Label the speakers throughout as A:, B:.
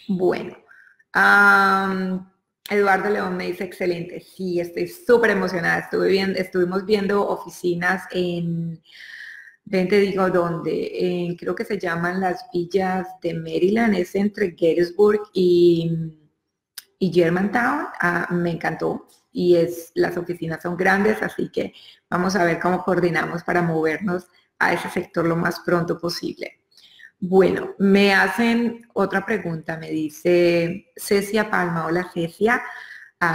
A: Bueno, am, Eduardo León me dice, excelente, sí, estoy súper emocionada. Estuvimos viendo oficinas en, ven te digo dónde, creo que se llaman las villas de Maryland, es entre Gettysburg y Germantown. Me encantó y las oficinas son grandes, así que vamos a ver cómo coordinamos para movernos a ese sector lo más pronto posible. Bueno, me hacen otra pregunta, me dice Cecia Palma. Hola Cecia,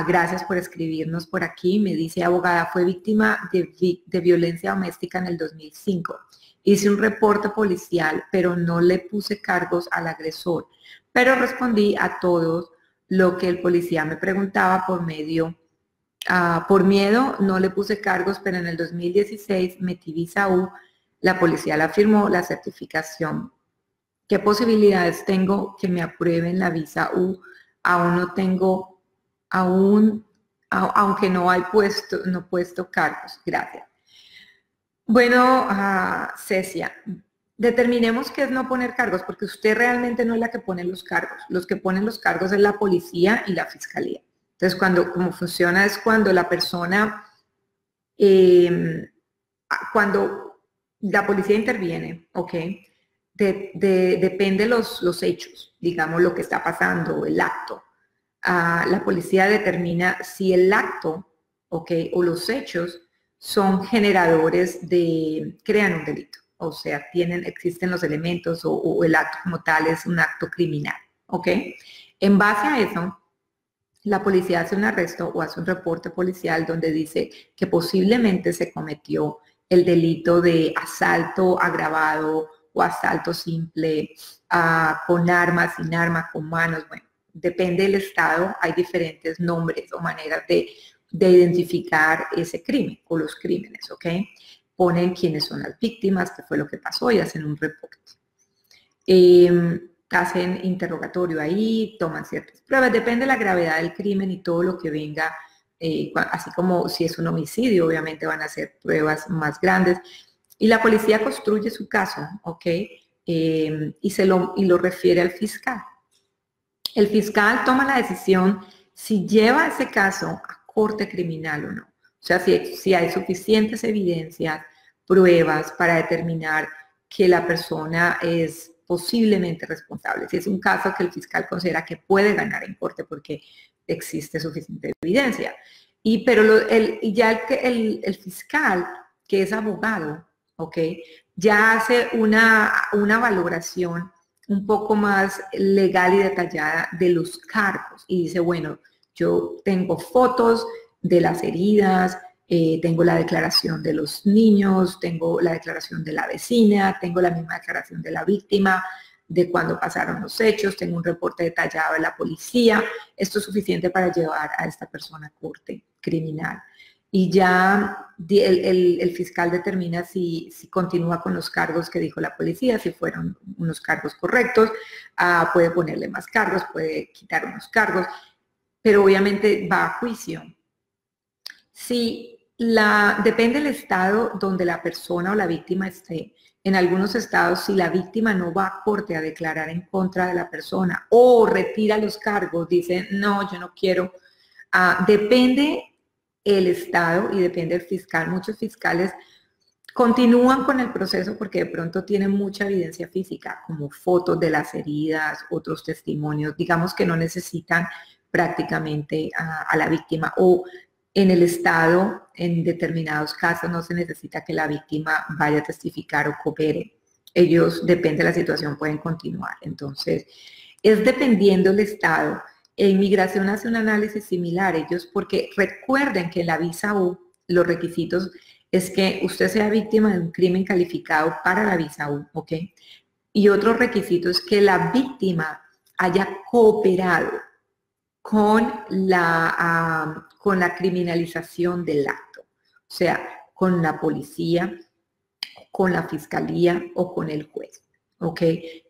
A: gracias por escribirnos por aquí. Me dice, abogada, fue víctima de violencia doméstica en el 2005. Hice un reporte policial, pero no le puse cargos al agresor, pero respondí a todos lo que el policía me preguntaba por miedo, no le puse cargos, pero en el 2016 metí visa U, la policía la firmó, la certificación. ¿Qué posibilidades tengo que me aprueben la visa U? Aún no tengo, aunque no hay puesto cargos. Gracias. Bueno, Cecia, determinemos qué es no poner cargos, porque usted realmente no es la que pone los cargos. Los que ponen los cargos es la policía y la fiscalía. Entonces, como funciona es cuando la persona, cuando la policía interviene, ¿ok? Depende los hechos, digamos, lo que está pasando, el acto. La policía determina si el acto, ¿ok? O los hechos son generadores crean un delito. O sea, existen los elementos o el acto como tal es un acto criminal, ¿ok? En base a eso, la policía hace un arresto o hace un reporte policial donde dice que posiblemente se cometió el delito de asalto agravado o asalto simple, con armas, sin armas, con manos. Bueno, depende del estado, hay diferentes nombres o maneras de identificar ese crimen o los crímenes, ¿ok? Ponen quiénes son las víctimas, qué fue lo que pasó y hacen un reporte. Hacen interrogatorio ahí, toman ciertas pruebas, depende de la gravedad del crimen y todo lo que venga, así como si es un homicidio, obviamente van a hacer pruebas más grandes. Y la policía construye su caso, ¿ok? Y lo refiere al fiscal. El fiscal toma la decisión si lleva ese caso a corte criminal o no. O sea, si hay suficientes evidencias, pruebas para determinar que la persona es posiblemente responsable. Si es un caso que el fiscal considera que puede ganar en corte porque existe suficiente evidencia. Pero ya el fiscal, que es abogado, ¿ok? Ya hace una valoración un poco más legal y detallada de los cargos y dice, bueno, yo tengo fotos de las heridas, tengo la declaración de los niños, tengo la declaración de la vecina, tengo la misma declaración de la víctima, de cuando pasaron los hechos, tengo un reporte detallado de la policía, esto es suficiente para llevar a esta persona a corte criminal. Y ya el fiscal determina si continúa con los cargos que dijo la policía, si fueron unos cargos correctos, puede ponerle más cargos, puede quitar unos cargos, pero obviamente va a juicio. Depende del estado donde la persona o la víctima esté. En algunos estados, si la víctima no va a corte a declarar en contra de la persona o retira los cargos, dice, no, yo no quiero, depende el estado y depende el fiscal. Muchos fiscales continúan con el proceso porque de pronto tienen mucha evidencia física, como fotos de las heridas, otros testimonios, digamos que no necesitan prácticamente a la víctima, o en el estado, en determinados casos, no se necesita que la víctima vaya a testificar o coopere. Ellos, depende de la situación, pueden continuar. Entonces, es dependiendo del estado. Inmigración hace un análisis similar, ellos, porque recuerden que en la visa U, los requisitos es que usted sea víctima de un crimen calificado para la visa U, ¿ok? Y otro requisito es que la víctima haya cooperado con la criminalización del acto, o sea, con la policía, con la fiscalía o con el juez, ¿ok?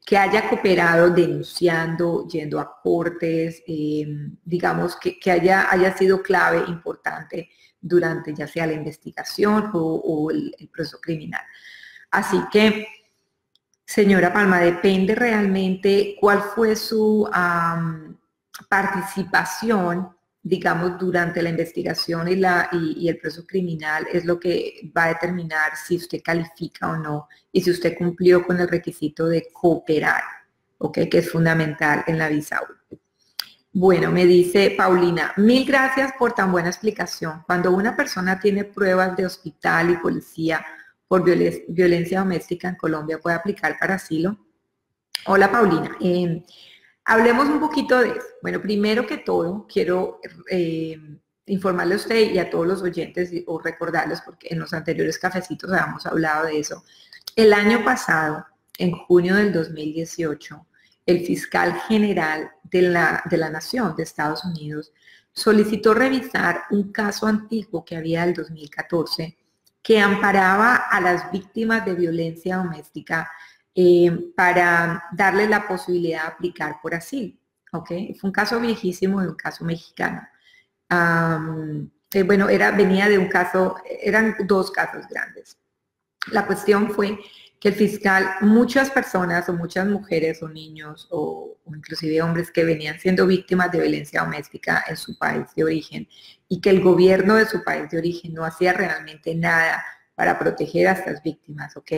A: Que haya cooperado denunciando, yendo a cortes, digamos que haya sido clave, importante durante ya sea la investigación o el proceso criminal. Así que Señora Palma, depende realmente cuál fue su participación, digamos, durante la investigación y el proceso criminal, es lo que va a determinar si usted califica o no y si usted cumplió con el requisito de cooperar, ¿ok? Que es fundamental en la visa U. Bueno, me dice Paulina, mil gracias por tan buena explicación. Cuando una persona tiene pruebas de hospital y policía por violencia doméstica en Colombia, ¿puede aplicar para asilo? Hola Paulina, hablemos un poquito de eso. Bueno, primero que todo, quiero informarle a usted y a todos los oyentes o recordarles, porque en los anteriores cafecitos habíamos hablado de eso. El año pasado, en junio del 2018, el fiscal general de la Nación de Estados Unidos solicitó revisar un caso antiguo que había del 2014 que amparaba a las víctimas de violencia doméstica para darle la posibilidad de aplicar por asilo. ¿Okay? Fue un caso viejísimo, de un caso mexicano. Bueno, venía de un caso, eran dos casos grandes. La cuestión fue que el fiscal, muchas personas o muchas mujeres o niños o inclusive hombres que venían siendo víctimas de violencia doméstica en su país de origen y que el gobierno de su país de origen no hacía realmente nada para proteger a estas víctimas, ¿ok?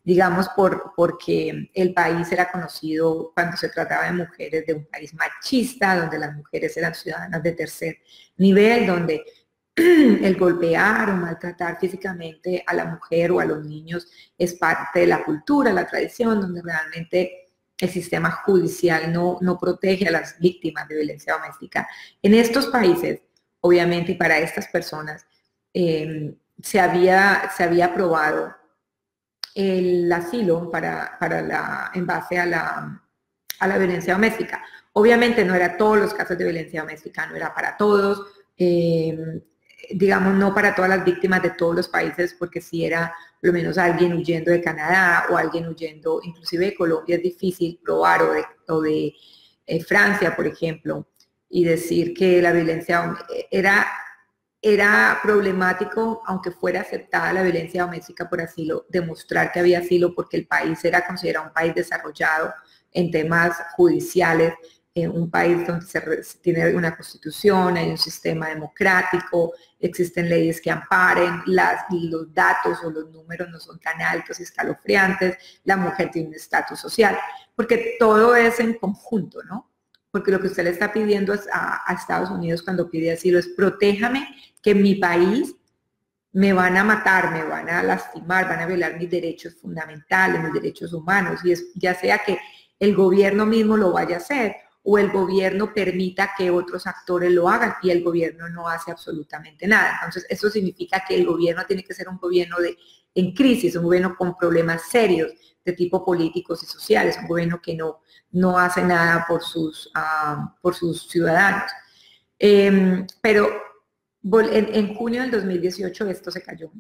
A: Digamos porque el país era conocido cuando se trataba de mujeres de un país machista, donde las mujeres eran ciudadanas de tercer nivel, donde el golpear o maltratar físicamente a la mujer o a los niños es parte de la cultura, la tradición, donde realmente el sistema judicial no protege a las víctimas de violencia doméstica. En estos países, obviamente, y para estas personas, se había aprobado el asilo en base a la violencia doméstica. Obviamente no era todos los casos de violencia doméstica, no era para todos, digamos, no para todas las víctimas de todos los países, porque si era por lo menos alguien huyendo de Canadá o alguien huyendo, inclusive de Colombia es difícil probar, o de Francia, por ejemplo, y decir que la violencia era problemático, aunque fuera aceptada la violencia doméstica por asilo, demostrar que había asilo porque el país era considerado un país desarrollado en temas judiciales, un país donde se tiene una constitución, hay un sistema democrático, existen leyes que amparen, los datos o los números no son tan altos y escalofriantes, la mujer tiene un estatus social, porque todo es en conjunto, ¿no? Porque lo que usted le está pidiendo a Estados Unidos cuando pide asilo es protéjame, que en mi país me van a matar, me van a lastimar, van a violar mis derechos fundamentales, mis derechos humanos, y ya sea que el gobierno mismo lo vaya a hacer o el gobierno permita que otros actores lo hagan y el gobierno no hace absolutamente nada. Entonces, eso significa que el gobierno tiene que ser un gobierno en crisis, un gobierno con problemas serios de tipo políticos y sociales, un gobierno que no hace nada por sus ciudadanos. Pero en junio del 2018 esto se cayó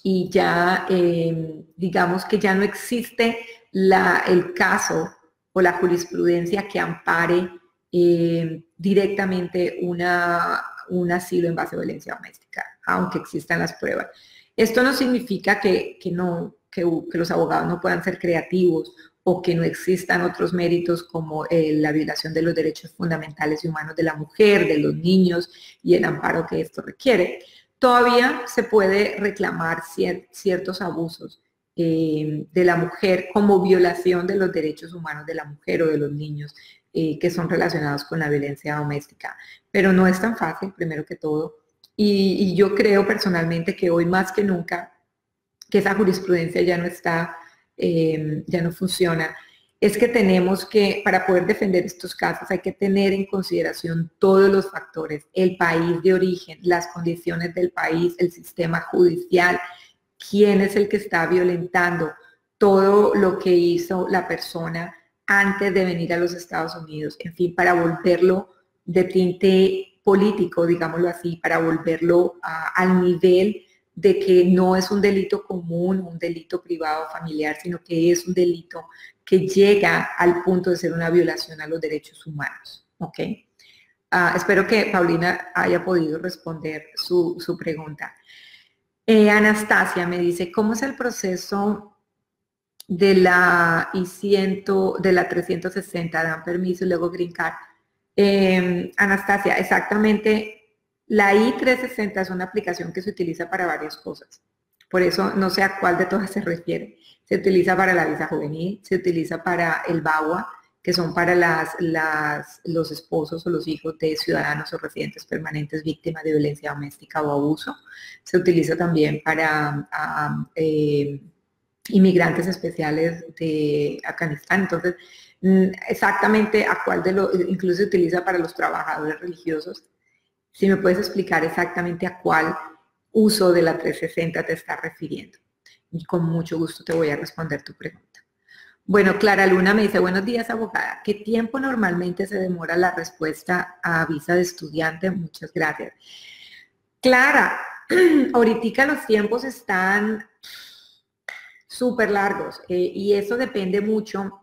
A: y ya digamos que ya no existe el caso o la jurisprudencia que ampare directamente un asilo en base a violencia doméstica, aunque existan las pruebas. Esto no significa que los abogados no puedan ser creativos o que no existan otros méritos como la violación de los derechos fundamentales y humanos de la mujer, de los niños y el amparo que esto requiere. Todavía se puede reclamar ciertos abusos de la mujer como violación de los derechos humanos de la mujer o de los niños que son relacionados con la violencia doméstica. Pero no es tan fácil, primero que todo. Y yo creo personalmente que hoy más que nunca, que esa jurisprudencia ya no está, ya no funciona, es que tenemos que, para poder defender estos casos, hay que tener en consideración todos los factores, el país de origen, las condiciones del país, el sistema judicial, quién es el que está violentando, todo lo que hizo la persona antes de venir a los Estados Unidos, en fin, para volverlo de tinte político, digámoslo así, para volverlo al nivel de que no es un delito común, un delito privado familiar, sino que es un delito que llega al punto de ser una violación a los derechos humanos. ¿Ok? Espero que Paulina haya podido responder su pregunta. Anastasia me dice, ¿cómo es el proceso de la 360, dan permiso y luego Green Card. Anastasia, exactamente, la I-360 es una aplicación que se utiliza para varias cosas. Por eso no sé a cuál de todas se refiere. Se utiliza para la visa juvenil, se utiliza para el VAWA, que son para los esposos o los hijos de ciudadanos o residentes permanentes víctimas de violencia doméstica o abuso. Se utiliza también para inmigrantes especiales de Afganistán. Entonces, exactamente a cuál de los, incluso se utiliza para los trabajadores religiosos. Si me puedes explicar exactamente a cuál uso de la 360 te estás refiriendo. Y con mucho gusto te voy a responder tu pregunta. Bueno, Clara Luna me dice, buenos días, abogada. ¿Qué tiempo normalmente se demora la respuesta a visa de estudiante? Muchas gracias. Clara, ahorita los tiempos están súper largos y eso depende mucho